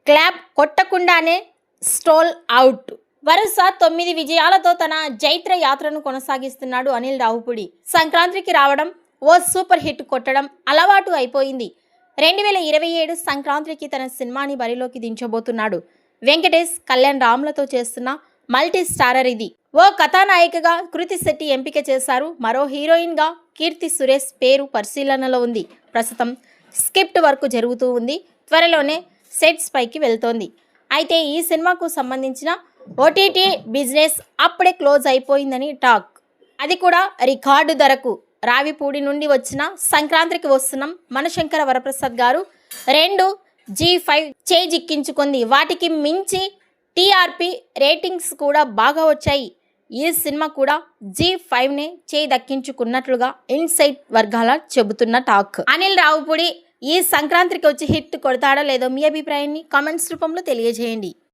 Clap కొట్టకుండానే stole out. వరుస 9 విజయాలతో తన జైత్ర యాత్రను కొనసాగిస్తున్నాడు అనిల్ రావిపూడి. సంక్రాంతికి రావడం, ఓ సూపర్ హిట్ కొట్టడం అలవాటు అయిపోయింది. 2027 సంక్రాంతికి తన సినిమాని బరిలోకి దించబోతున్నాడు. వెంకటేష్, కళ్యాణ్ రామ్లతో చేస్తున్న మల్టీ స్టారర్ ఇది. ఓ కథానాయికగా కృతి శెట్టి ఎంపిక చేశారు. మరో హీరోయిన్గా కీర్తి సురేష్ పేరు పరిశీలనలో ఉంది. ప్రస్తుతం స్క్రిప్ట్ వర్క్ జరుగుతూ ఉంది. త్వరలోనే సెట్స్ పైకి వెళ్తోంది. అయితే ఈ సినిమాకు సంబంధించిన ఓటీటీ బిజినెస్ అప్పుడే క్లోజ్ అయిపోయిందని టాక్. అది కూడా రికార్డు ధరకు. రావిపూడి నుండి వచ్చిన సంక్రాంతికి వస్తున్నాం మనశంకర వరప్రసాద్ గారు 2 G5 చేజిక్కించుకుంది. వాటికి మించి టీఆర్పీ రేటింగ్స్ కూడా బాగా వచ్చాయి. ఈ సినిమా కూడా G5నే చేయి దక్కించుకున్నట్లుగా ఇన్సైడ్ వర్గాల చెబుతున్న టాక్. అనిల్ రావిపూడి ఈ సంక్రాంతికి వచ్చి హిట్ కొడతాడో లేదో మీ అభిప్రాయాన్ని కామెంట్స్ రూపంలో తెలియజేయండి.